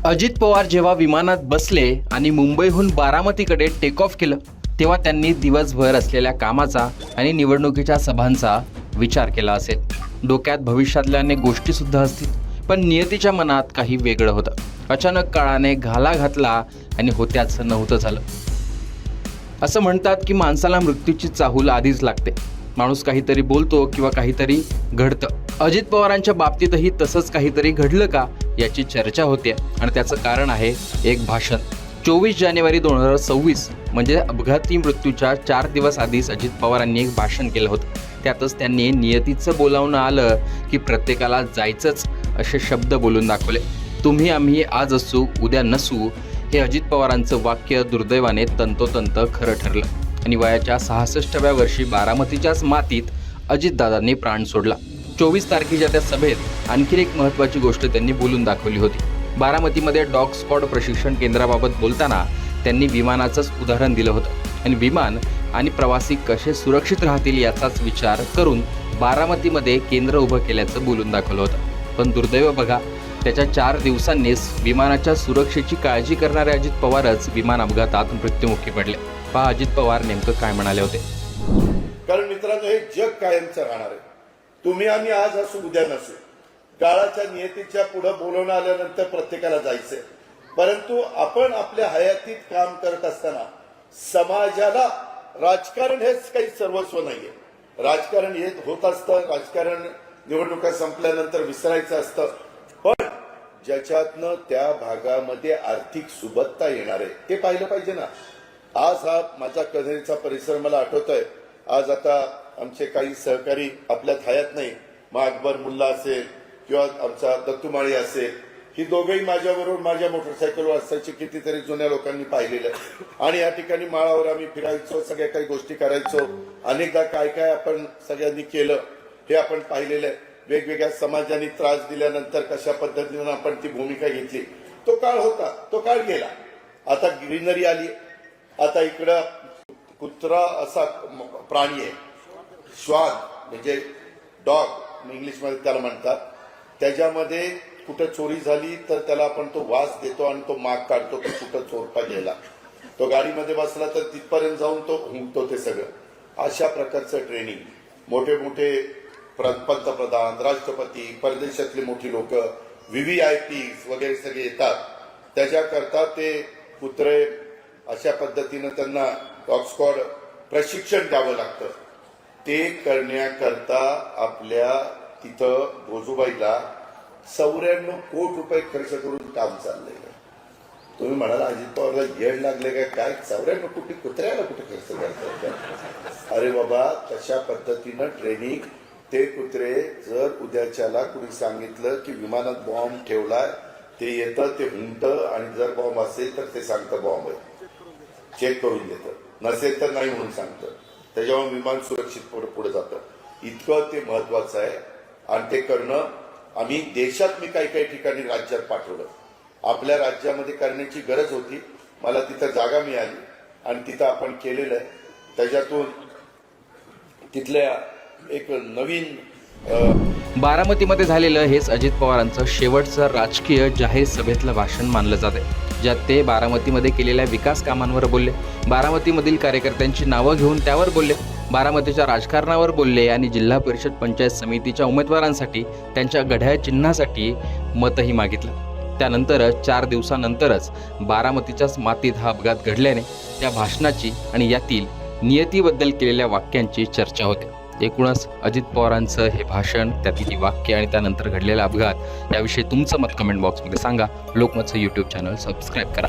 अजित पवार जेव्हा विमानात बसले आणि मुंबईहून बारामतीकडे टेक ऑफ केलं तेव्हा त्यांनी दिवसभर असलेल्या कामाचा आणि निवडणुकीच्या सभांचा विचार केला असेल. डोक्यात भविष्यातल्या अनेक गोष्टी सुद्धा असतील, पण नियतीच्या मनात काही वेगळं होतं. अचानक काळाने घाला घातला आणि होत्याचं नव्हतं झालं. असं म्हणतात की माणसाला मृत्यूची चाहूल आधीच लागते. माणूस काहीतरी बोलतो किंवा काहीतरी घडतं. अजित पवारांच्या बाबतीतही तसंच काहीतरी घडलं का याची चर्चा होते आणि त्याचं कारण आहे एक भाषण. 24 जानेवारी 2026 म्हणजे अपघाती मृत्यूच्या 4 दिवस आधीच अजित पवारांनी एक भाषण केलं होतं. त्यातच त्यांनी नियतीचं बोलावणं आलं की प्रत्येकाला जायचंच असे शब्द बोलून दाखवले. तुम्ही आम्ही आज असू उद्या नसू हे अजित पवारांचं वाक्य दुर्दैवाने तंतोतंत खरं ठरलं आणि वयाच्या 66व्या वर्षी बारामतीच्याच मातीत अजितदादांनी प्राण सोडला. 24 तारखेच्या त्या सभेत आणखी एक महत्त्वाची गोष्ट त्यांनी बोलून दाखवली होती. बारामतीमध्ये डॉग स्क्वॉड प्रशिक्षण केंद्राबाबत बोलताना त्यांनी विमानाचंच उदाहरण दिलं होतं आणि विमान आणि प्रवासी कसे सुरक्षित राहतील याचाच विचार करून बारामतीमध्ये केंद्र उभं केल्याचं बोलून दाखवलं होतं. पण दुर्दैव बघा, त्याच्या 4 दिवसांनीच विमानाच्या सुरक्षेची काळजी करणारे अजित पवारच विमान अपघातात मृत्युमुखी पडले. पहा अजित पवार नेमकं काय म्हणाले होते. कारण मित्रांनो, हे जग कायमचं राहणार आहे. तुम्ही आम्ही आज असू उद्या नसू. काळाच्या नियतीच्या पुढे बोलवणं आल्यानंतर प्रत्येकाला जायचंय. परंतु आपण आपल्या हयातीत काम करत असताना समाजाला राजकारण हेच काही सर्वस्व नाहीये. राजकारण हे होत असतं. राजकारण निवडणुका संपल्यानंतर विसरायचं असतं. पण ज्याच्यातनं त्या भागामध्ये आर्थिक सुबत्ता येणार आहे ते पाहिलं पाहिजे ना. आज हा माझा कन्हेरीचा परिसर मला आठवतोय. आज आता आमचे काही सहकारी आपल्यात हयात नाही. मग अकबर मुल्ला असेल किंवा आमचा दत्तूमाळी असेल, ही दोघेही माझ्याबरोबर माझ्या मोटरसायकलवर असायचे. कितीतरी जुन्या लोकांनी पाहिलेलं. आणि या ठिकाणी माळावर आम्ही फिरायचो, सगळ्या काही गोष्टी करायचो. अनेकदा काय काय आपण सगळ्यांनी केलं हे आपण पाहिलेलं आहे. वेगवेगळ्या समाजांनी त्रास दिल्यानंतर कशा पद्धतीनं आपण ती भूमिका घेतली. तो काळ होता, तो काळ गेला. आता ग्रीनरी आली. आता इकडं कुत्रा असा प्राणी आहे, श्वान म्हणजे डॉग इंग्लिशमध्ये त्याला म्हणतात. त्याच्यामध्ये कुठं चोरी झाली तर त्याला आपण तो वास देतो आणि तो माग काढतो की कुठं चोरटा गेला. तो गाडीमध्ये बसला तर तिथपर्यंत जाऊन तो हुंकतो ते सगळं. अशा प्रकारचं ट्रेनिंग मोठे मोठे पंतप्रधान, राष्ट्रपती, परदेशातली मोठी लोक, VVIP वगैरे सगळे येतात. त्याच्याकरता ते कुत्रे अशा पद्धतीनं त्यांना डॉग स्क्वॉड प्रशिक्षण द्यावं लागतं. ते करण्याकरता आपल्या तिथं भोजूबाईला 94 कोटी रुपये खर्च करून काम चाललंय. तुम्ही म्हणाला अजित पवारला येड लागले काय 94 कोटी कुत्र्याला कुठे खर्च करतात? अरे बाबा, तशा पद्धतीनं ट्रेनिंग. ते कुत्रे जर उद्याच्याला कुणी सांगितलं की विमानात बॉम्ब ठेवलाय, ते येतं, ते हुंकतं आणि जर बॉम्ब असेल तर ते सांगतं बॉम्ब आहे, चेक करून देतं. नसेल तर नाही म्हणून सांगतं. त्याच्यामुळे विमान सुरक्षित पुढे जातं. इतकं ते महत्वाचं आहे. आणि ते करणं आम्ही देशात मी काही काही ठिकाणी राज्यात पाठवलं. आपल्या राज्यामध्ये करण्याची गरज होती. मला तिथं जागा मिळाली आणि तिथं आपण केलेलं आहे. त्याच्यातून तिथल्या एक नवीन बारामतीमध्ये झालेलं हेच अजित पवारांचं शेवटचं राजकीय जाहीर सभेतलं भाषण मानलं जाते, ज्यात ते बारामतीमध्ये केलेल्या विकास कामांवर बोलले, बारामतीमधील कार्यकर्त्यांची नावं घेऊन त्यावर बोलले, बारामतीच्या राजकारणावर बोलले आणि जिल्हा परिषद पंचायत समितीच्या उमेदवारांसाठी त्यांच्या घड्याळ चिन्हासाठी मतही मागितलं. त्यानंतर 4 दिवसानंतरच बारामतीच्याच मातीत हा अपघात घडल्याने त्या भाषणाची आणि यातील नियतीबद्दल केलेल्या वाक्यांची चर्चा होते. एकूणच अजित पवारांचं हे भाषण, त्यातील ही वाक्य आणि त्यानंतर घडलेला अपघात याविषयी तुमचं मत कमेंट बॉक्समध्ये सांगा. लोकमतचं YouTube चॅनल सबस्क्राईब करा.